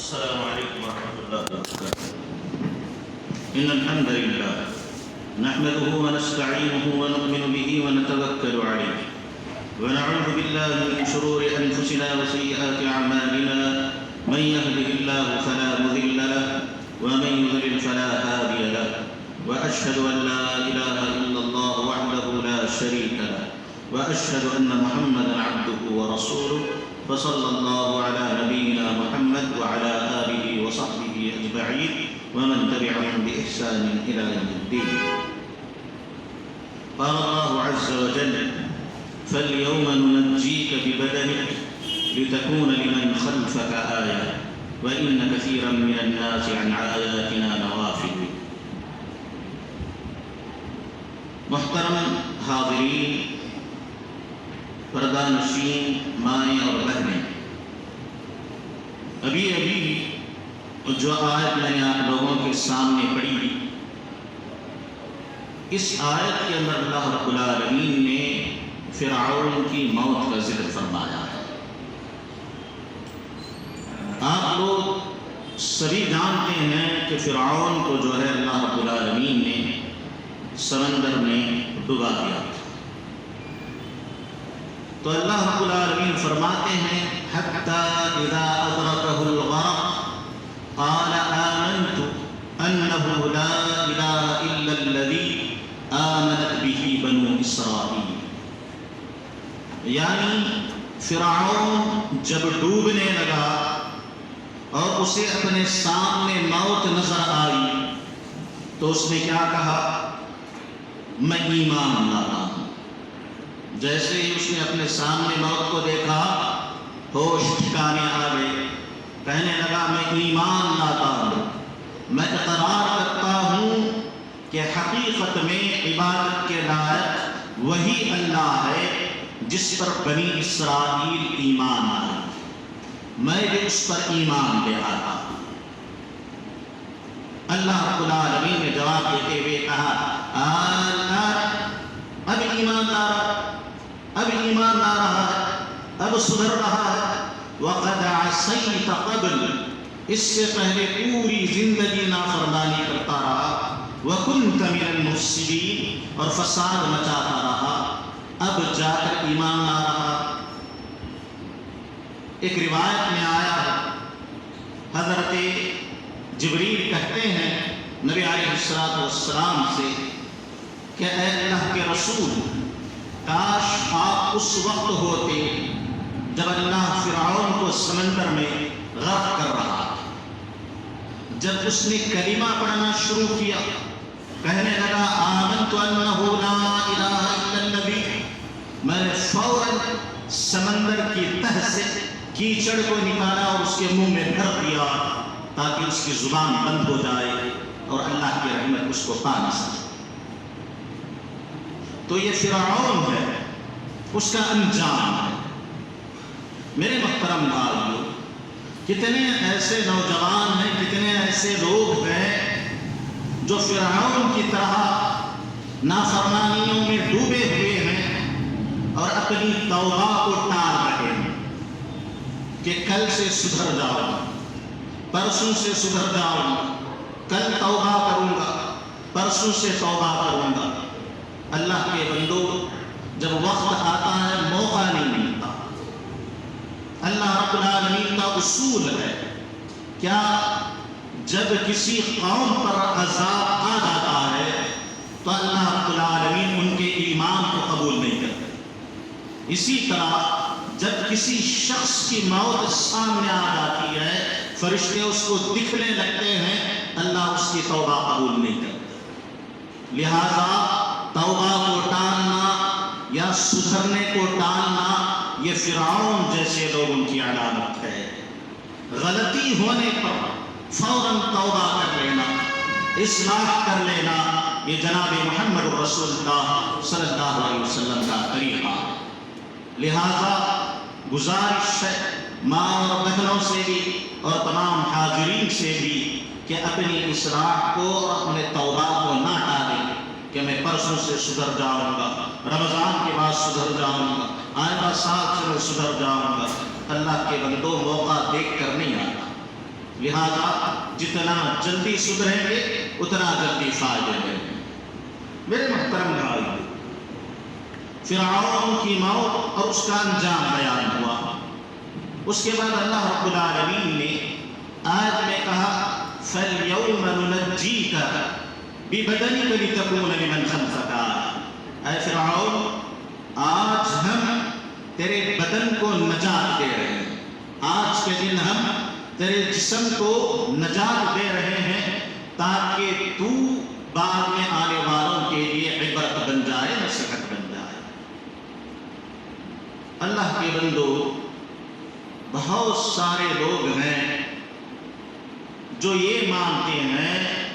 السلام عليكم ورحمة الله وبركاته. إن الحمد لله نحمده ونستعينه ونؤمن به ونتوكل عليه ونعوذ بالله من شرور أنفسنا وسيئات أعمالنا. من يهده الله فلا مضل له ومن يضلل فلا هادي له، وأشهد أن لا إله إلا الله وحده لا شريك له، وأشهد أن محمدا عبده ورسوله. فصلى الله على نبينا محمد وعلى آله وصحبه أجمعين ومن تبعهم بإحسان إلى يوم الدين. قال الله عز وجل: فاليوم ننجيك ببدنك لتكون لمن خلفك آية وإن كثيرا من الناس عن آياتنا غافلون. محترم حاضرین، پردہ نشین مائیں اور بہنیں، ابھی جو آیت میں نے آپ لوگوں کے سامنے پڑھی، اس آیت کے اندر اللہ رب العالمین نے فرعون کی موت کا ذکر فرمایا ہے۔ آپ لوگ سبھی جانتے ہیں کہ فرعون کو جو ہے اللہ رب العالمین نے سمندر میں ڈبا دیا تھا۔ تو اللہ رب العالمین فرماتے ہیں: حَتَّى إِذَا أَدْرَكَهُ الْغَرَقُ قَالَ آمَنْتُ أَنَّهُ لَا إِلَهَ إِلَّا الَّذِي آمَنَتْ بِهِ بَنُو إِسْرَائِيلَ۔ یعنی فرعون جب ڈوبنے لگا اور اسے اپنے سامنے موت نظر آئی تو اس نے کیا کہا؟ میں ایمان لاتا ہوں۔ جیسے ہی اس نے اپنے سامنے موت کو دیکھا، ہوش ٹھکانے آ گئے، کہنے لگا میں ایمان لاتا ہوں، میں اقرار کرتا ہوں کہ حقیقت میں عبادت کے لائق وہی اللہ ہے جس پر بنی اسرائیل ایمان آئے، میں بھی اس پر ایمان لے آتا ہوں۔ اللہ رب العالمین نے جواب دیتے ہوئے کہا: اب ایمان لا رہا ہے، اب سدھر رہا ہے۔ وَقَدْ عَصَيْتَ قَبْلُ، اس سے پہلے پوری زندگی نافرمانی کرتا رہا۔ وَكُنْتَ مِنَ الْمُفْسِدِينَ، اور فساد مچاتا رہا، اب جا کر ایمان لا رہا۔ ایک روایت میں آیا ہے، حضرت جبریل کہتے ہیں نبی علیہ السلام سے کہ اے اللہ کے رسول، کاش آپ اس وقت ہوتے جب اللہ فرعون کو سمندر میں غرق کر رہا تھا۔ جب اس نے کلمہ پڑھنا شروع کیا، کہنے لگا آمنت انہ لا الہ الا الذی، میں نے فوراً سمندر کی تہ سے کیچڑ کو نکالا اور اس کے منہ میں بھر دیا تاکہ اس کی زبان بند ہو جائے اور اللہ کی رحمت اس کو پا نہ سکے۔ تو یہ فرعون ہے، اس کا انجام ہے۔ میرے محترم بھائیو، کتنے ایسے نوجوان ہیں، کتنے ایسے لوگ ہیں جو فرعون کی طرح نافرمانیوں میں ڈوبے ہوئے ہیں اور اپنی توبہ کو ٹال رہے ہیں کہ کل سے سدھر جاؤں گا، پرسوں سے سدھر جاؤں گا، کل توبہ کروں گا، پرسوں سے توبہ کروں گا۔ اللہ کے بندو، جب وقت آتا ہے موقع نہیں ملتا۔ اللہ رب العالمین کا اصول ہے، کیا جب کسی قوم پر عذاب آ جاتا ہے تو اللہ رب العالمین ان کے ایمان کو قبول نہیں کرتے۔ اسی طرح جب کسی شخص کی موت سامنے آ جاتی ہے، فرشتے اس کو دکھنے لگتے ہیں، اللہ اس کی توبہ قبول نہیں کرتے۔ لہذا توبہ کو ٹالنا یا سدھرنے کو ٹالنا یہ فرعون جیسے لوگوں کی علامت ہے۔ غلطی ہونے پر فوراً توبہ کر لینا، اصلاح کر لینا، یہ جناب محمد رسول اللہ صلی اللہ علیہ وسلم کا طریقہ ہے۔ لہذا گزارش ہے ماں اور بہنوں سے بھی اور تمام حاضرین سے بھی کہ اپنی اصلاح کو اور اپنے توبہ کو نہ ٹالیں کہ میں پرسوں سے سدھر جاؤں گا، رمضان کے بعد سدھر جاؤں گا، آئندہ سال سے میں سدھر جاؤں گا۔ اللہ کے بندوں، موقع دیکھ کر نہیں آتا، لہذا جتنا جلدی سدھریں گے اتنا جلدی فائدے لیں گے۔ میرے محترم بھائی، فرعون کی موت اور اس کا انجام بیان ہوا۔ اس کے بعد اللہ رب العالمین نے آیت میں کہا فَالْيَوْمَ نُنَجِّيكَ بِبَدَنِكَ لِتَكُونَ لِمَنْ خَلْفَكَ آیَةً۔ اے فرعون، آج ہم تیرے بدن کو نجات دے رہے ہیں، آج کے دن ہم تیرے جسم کو نجات دے رہے ہیں تاکہ تو بعد میں آنے والوں کے لیے عبرت بن جائے، نصیحت بن جائے۔ اللہ کے بندو، بہت سارے لوگ ہیں جو یہ مانتے ہیں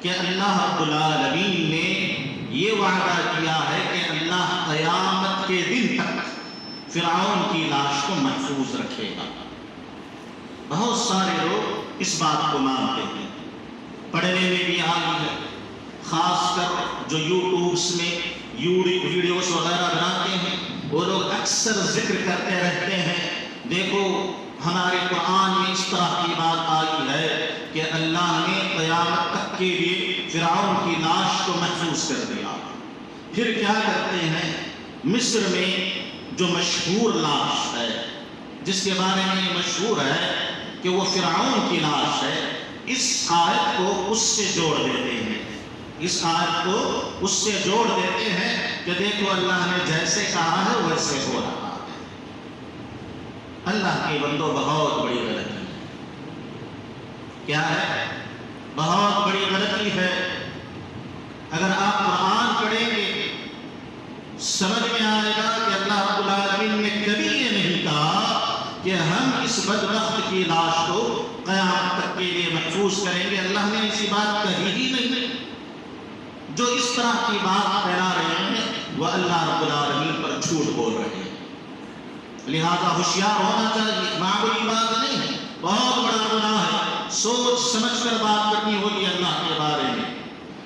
کہ اللہ رب العالمین نے یہ وعدہ کیا ہے کہ اللہ قیامت کے دن تک فرعون کی لاش کو محفوظ رکھے گا۔ بہت سارے لوگ اس بات کو مانتے ہیں، پڑھنے میں بھی عالی ہے، خاص کر جو یوٹیوبس میں ویڈیوز وغیرہ بناتے ہیں وہ لوگ اکثر ذکر کرتے رہتے ہیں، دیکھو ہمارے قرآن میں اس طرح کی بات آئی ہے کہ اللہ نے قیامت تک کے لیے فرعون کی لاش کو محفوظ کر دیا۔ پھر کیا کرتے ہیں، مصر میں جو مشہور لاش ہے، جس کے بارے میں یہ مشہور ہے کہ وہ فرعون کی لاش ہے، اس آیت کو اس سے جوڑ دیتے ہیں، اس آیت کو اس سے جوڑ دیتے ہیں کہ دیکھو اللہ نے جیسے کہا ہے ویسے ہو رہا ہے۔ اللہ کے بندو، بہت بڑی غلطی ہے۔ کیا ہے؟ بہت بڑی غلطی ہے۔ اگر آپ قرآن پڑھیں گے سمجھ میں آئے گا کہ اللہ رب العالمین نے کبھی یہ نہیں کہا کہ ہم اس بدبخت کی لاش کو قیامت تک کے لیے محفوظ کریں گے۔ اللہ نے ایسی بات کہی ہی نہیں۔ جو اس طرح کی بات پھیلا رہے ہیں وہ اللہ رب العالمین پر جھوٹ بول رہے ہیں، لہذا ہوشیار ہونا چاہیے۔ معمولی بات نہیں ہے، بہت بڑا گناہ ہے، سوچ سمجھ کر بات کرنی ہوگی اللہ کے بارے میں۔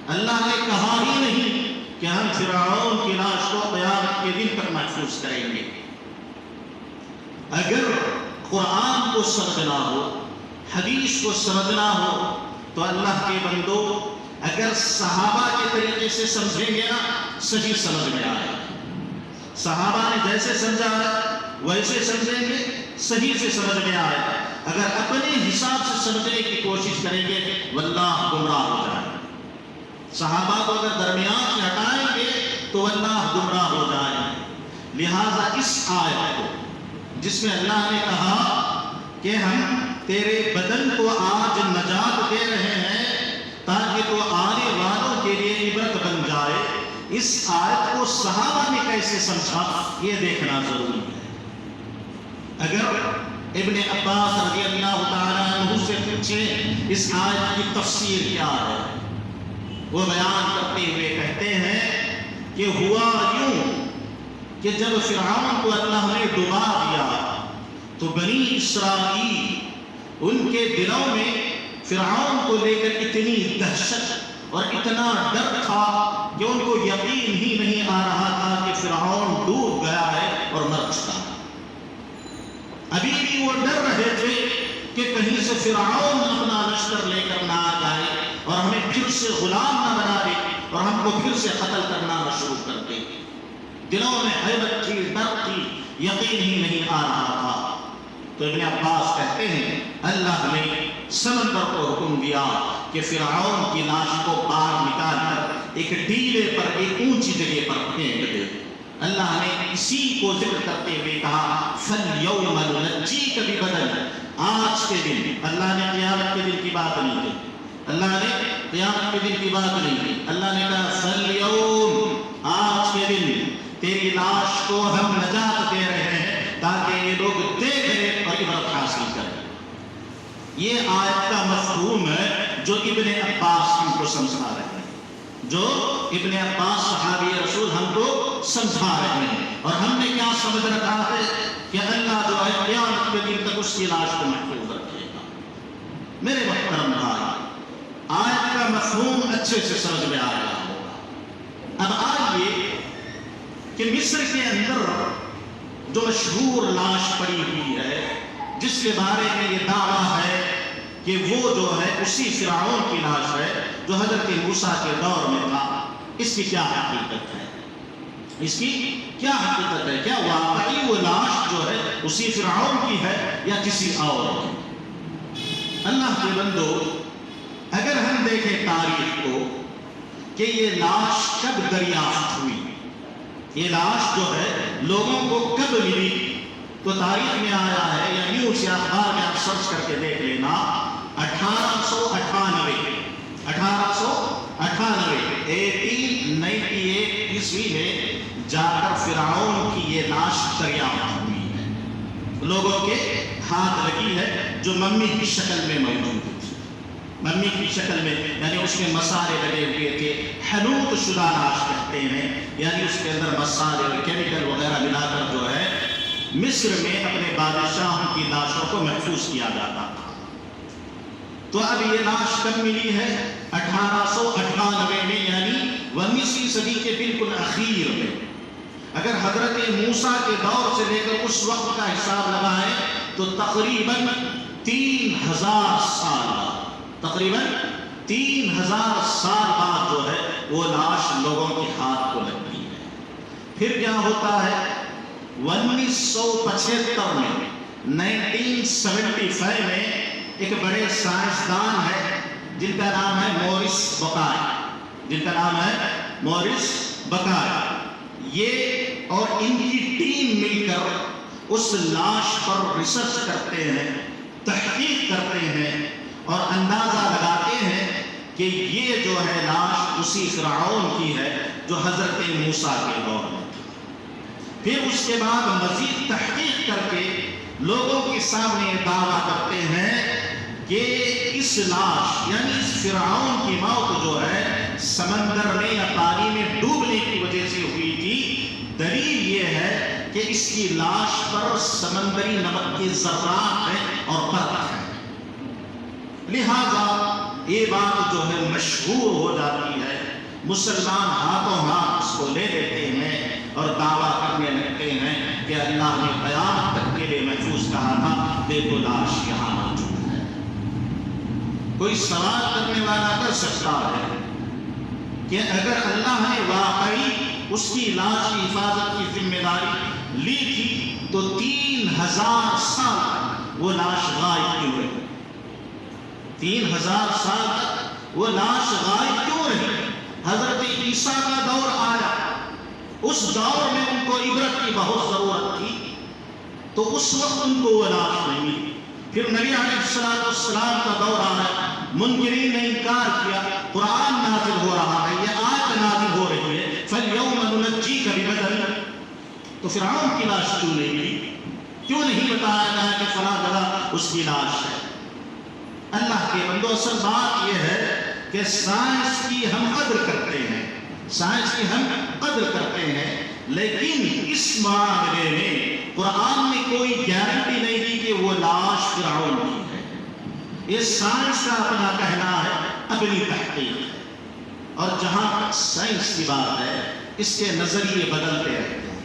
اللہ نے کہا ہی نہیں کہ ہم فرعون کی لاش کو قیامت کے دن تک محفوظ کریں گے۔ اگر قرآن کو سمجھنا ہو، حدیث کو سمجھنا ہو تو اللہ کے بندو اگر صحابہ کے طریقے سے سمجھیں گے نا، صحیح سمجھ میں آئے گا۔ صحابہ نے جیسے سمجھا ہے ویسے سمجھیں گے، صحیح سے سمجھ میں آئے گا۔ اگر اپنے حساب سے سمجھنے کی کوشش کریں گے واللہ گمراہ ہو جائے گا۔ صحابہ کو اگر درمیان سے ہٹائیں گے تو واللہ گمراہ ہو جائے گا۔ لہٰذا اس آیت کو جس میں اللہ نے کہا کہ ہم تیرے بدن کو آج نجات دے رہے ہیں تاکہ تو آنے والوں کے لیے عبرت بن جائے، اس آیت کو صحابہ نے کیسے سمجھا یہ دیکھنا ضروری ہے۔ اگر ابن عباس رضی اللہ تعالیٰ عنہ سے پوچھیں اس آیت کی تفسیر کیا ہے، وہ بیان کرتے ہوئے کہتے ہیں کہ ہوا یوں کہ جب فرعون کو اللہ نے ڈبا دیا تو بنی اسرائیل ان کے دلوں میں فرعون کو لے کر اتنی دہشت اور اتنا ڈر تھا کہ ان کو یقین ہی نہیں آ رہا تھا کہ فرعون ڈوب گیا ہے اور مر چکا ہے۔ ابھی بھی وہ ڈر رہے تھے کہ کہیں سے فرعون اپنا لشکر لے کر نہ آ جائے اور ہمیں پھر سے غلام نہ بنا دے اور ہم کو پھر سے قتل کرنا شروع کر دے۔ دلوں میں حیرت تھی، ڈر تھی، یقین ہی نہیں آ رہا تھا۔ تو ابن عباس کہتے ہیں اللہ نے سمندر کو حکم دیا کہ فرعون کی لاش کو باہر نکال کر ایک ٹیلے پر، ایک اونچی جگہ پر پھینک دے۔ اللہ نے اسی کو ذکر کرتے ہوئے کہا فَالْيَوْمَ نُنَجِّيكَ بِبَدَنِكَ، آج کے دن۔ اللہ نے قیامت کے دن کی بات نہیں کی، اللہ نے قیامت کے دن کی بات نہیں کی، اللہ نے کہا فَالْيَوْمَ، آج کے دن تیری لاش کو ہم نجات دے رہے ہیں تاکہ یہ لوگ دیکھیں اور عبرت حاصل کریں۔ یہ آیت کا مفہوم ہے جو ابن عباس ہم کو سمجھا رہے ہیں، جو ابن عباس صحابی رسول ہم کو سمجھا رہے ہیں۔ اور ہم نے کیا سمجھ رکھا ہے کہ اللہ جو ہے قیامت کے دن تک اس کی لاش کو محفوظ رکھے گا۔ میرے محترم بھائی، آیت کا مفہوم اچھے سے سمجھ میں آ رہا ہوگا۔ اب آئیے کہ مصر کے اندر جو مشہور لاش پڑی ہوئی ہے، جس کے بارے میں یہ دعویٰ ہے کہ وہ جو ہے اسی فرعون کی لاش ہے جو حضرت موسیٰ کے دور میں تھا. اس کی کیا حقیقت ہے؟ اس کی کیا حقیقت ہے؟ کیا واقعی وہ لاش جو ہے اسی فرعون کی ہے یا کسی اور کی؟ اللہ کے بندو، اگر ہم دیکھیں تاریخ کو کہ یہ لاش کب دریافت ہوئی، یہ لاش جو ہے لوگوں کو کب ملی، تو تاریخ میں آیا ہے یا نیوز یا اخبار میں آپ سرچ کر کے دیکھ لینا، 1898 عیسوی میں جا کر فرعون کی یہ لاش دریافت ہوئی ہے، لوگوں کے ہاتھ لگی ہے، جو ممی کی شکل میں موجود تھی. ممی کی شکل میں یعنی اس میں مسالے لگے ہوئے تھے، حنوط شدہ لاش کہتے ہیں، یعنی اس کے اندر مسالے اور کیمیکل وغیرہ ملا کر جو ہے مصر میں اپنے بادشاہوں کی لاشوں کو محفوظ کیا جاتا تھا. تو اب یہ لاش کب ملی ہے؟ 1898 میں، یعنی 19ویں صدی کے بالکل اخیر میں. اگر حضرت موسیٰ کے دور سے لے کر اس وقت کا حساب لگائیں تو تقریباً 3000 سال بعد، تقریباً 3000 سال بعد جو ہے وہ لاش لوگوں کے ہاتھ کو لگتی ہے. پھر کیا ہوتا ہے؟ 1975 میں 1975 میں ایک بڑے سائنسدان ہے جن کا نام ہے موریس بکائے، یہ اور ان کی ٹیم مل کر اس لاش پر ریسرچ کرتے ہیں، تحقیق کرتے ہیں اور اندازہ لگاتے ہیں کہ یہ جو ہے لاش اسی فرعون کی ہے جو حضرت موسیٰ کے دور میں تھا. پھر اس کے بعد مزید تحقیق کر کے لوگوں کے سامنے دعویٰ کرتے ہیں کہ اس لاش یعنی اس فرعون کی موت جو ہے سمندر میں یا پانی میں ڈوبنے کی وجہ سے ہوئی تھی. دلیل یہ ہے کہ اس کی لاش پر سمندری نمک کے ذرات ہیں اور پرت ہیں. لہذا یہ بات جو ہے مشہور ہو جاتی ہے، مسلمان ہاتھوں ہاتھ اس کو لے لیتے ہیں اور دعویٰ کرنے لگتے ہیں کہ اللہ نے قیامت تک کے لیے محفوظ کہا تھا، دیکھو لاش یہاں موجود ہے. کوئی سوال کرنے والا کر سکتا ہے کہ اگر اللہ نے واقعی اس کی لاش کی حفاظت کی ذمہ داری لی تھی تو 3000 سال تک وہ لاش غائب کیوں رہی؟ 3000 سال تک وہ لاش غائب کیوں رہی؟ حضرت عیسیٰ کا دور آیا، اس دور میں ان کو عبرت کی بہت ضرورت تھی تو اس وقت ان کو وہ لاش نہیں ملی. پھر نبی علیہ السلام کا دور آیا، منکرین نے انکار کیا، قرآن نازل ہو رہا ہے، یہ آیت نازل ہو رہی ہے، فَالْيَوْمَ نُنَجِّيكَ بِبَدَنِكَ. تو فرعون کی لاش کیوں نہیں ملی؟ کیوں نہیں بتایا گیا کہ فلاں جگہ اس کی لاش ہے؟ اللہ کے بندو، اصل بات یہ ہے کہ سائنس کی ہم قدر کرتے ہیں، سائنس کی ہم قدر کرتے ہیں، لیکن اس معاملے میں قرآن نے کوئی گارنٹی نہیں دی کہ وہ لاش فرعون کی ہے. یہ سائنس کا اپنا کہنا ہے، اپنی تحقیق ہے، اور جہاں تک سائنس کی بات ہے اس کے نظریے بدلتے رہتے ہیں.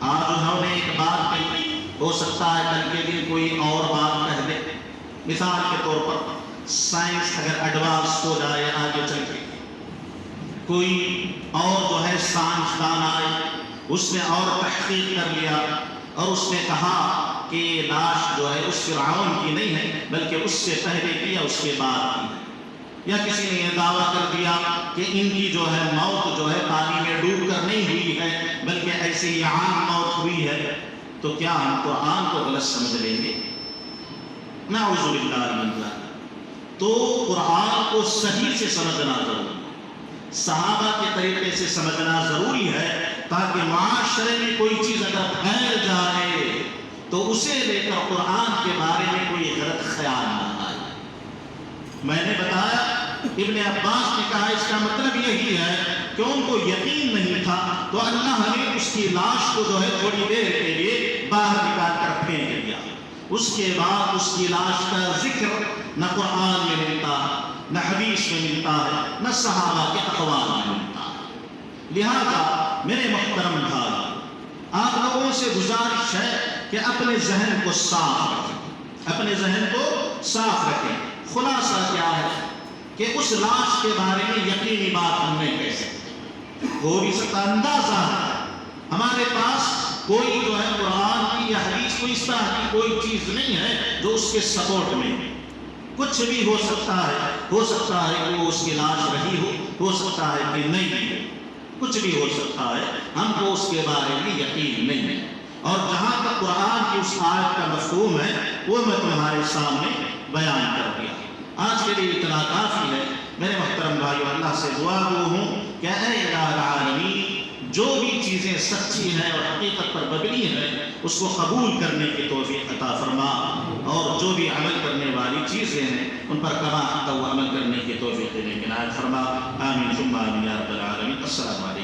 آج انہوں نے ایک بات کہی، ہو سکتا ہے کل کے دن کوئی اور بات کہہ دے. مثال کے طور پر سائنس اگر ایڈوانس ہو جائے آگے چل کے، کوئی اور جو ہے سائنسدان آئے، اس نے اور تحقیق کر لیا اور اس نے کہا کہ یہ لاش جو ہے اس فرعون کی نہیں ہے بلکہ اس سے پہلے کی یا اس کے بعد کی ہے، یا کسی نے یہ دعویٰ کر دیا کہ ان کی جو ہے موت جو ہے پانی میں ڈوب کر نہیں ہوئی ہے بلکہ ایسے ہی عام موت ہوئی ہے، تو کیا ہم قرآن کو غلط سمجھ لیں گے؟ نعوذ باللہ من ذلک. تو قرآن کو صحیح سے سمجھنا ضروری ہے، صحابہ کے طریقے سے سمجھنا ضروری ہے، تاکہ معاشرے میں کوئی چیز اگر پھیل جائے تو اسے لے کر قرآن کے بارے میں کوئی غلط خیال نہ آئے. میں نے بتایا ابن عباس نے کہا اس کا مطلب یہی ہے کہ ان کو یقین نہیں تھا تو اللہ نے اس کی لاش کو جو ہے تھوڑی دیر کے لیے باہر نکال کر پھینک دیا. اس کے بعد اس کی لاش کا ذکر نہ قرآن میں ملتا ہے، نہ حدیث میں ملتا ہے، نہ صحابہ کے اقوال میں ملتا ہے. لہذا میرے محترم بھائی، آپ لوگوں سے گزارش ہے کہ اپنے ذہن کو صاف رکھیں، اپنے ذہن کو صاف رکھیں. خلاصہ کیا ہے کہ اس لاش کے بارے میں یقینی بات ہم نہیں کہہ سکتے، ہو بھی سکتا اندازہ ہے، ہمارے پاس کوئی جو ہے قرآن کی یا حدیث کو اس طرح کی کوئی چیز نہیں ہے جو اس کے سپورٹ میں کچھ بھی ہو سکتا ہے کہ وہ اس کی لاش رہی ہو سکتا ہے کہ نہیں، کچھ بھی ہو سکتا ہے، ہم کو اس کے بارے میں یقین نہیں ہے۔ اور جہاں تک قرآن کی اس آیت کا مفہوم ہے وہ میں تمہارے سامنے بیان کر دیا۔ آج کے لیے اتنا کافی ہے۔ میرے محترم بھائیو، اللہ سے دعا گو ہوں کہ اے الہ العالمین، جو بھی چیزیں سچی ہیں اور حقیقت پر مبنی ہیں اس کو قبول کرنے کی توفیق عطا فرما، اور جو بھی عمل کرنے والی چیزیں ہیں ان پر کما حق و عمل کرنے کی توفیق دینے کی عنایت فرما۔ آمین ثم آمین یا رب العالمین۔ السلام علیکم۔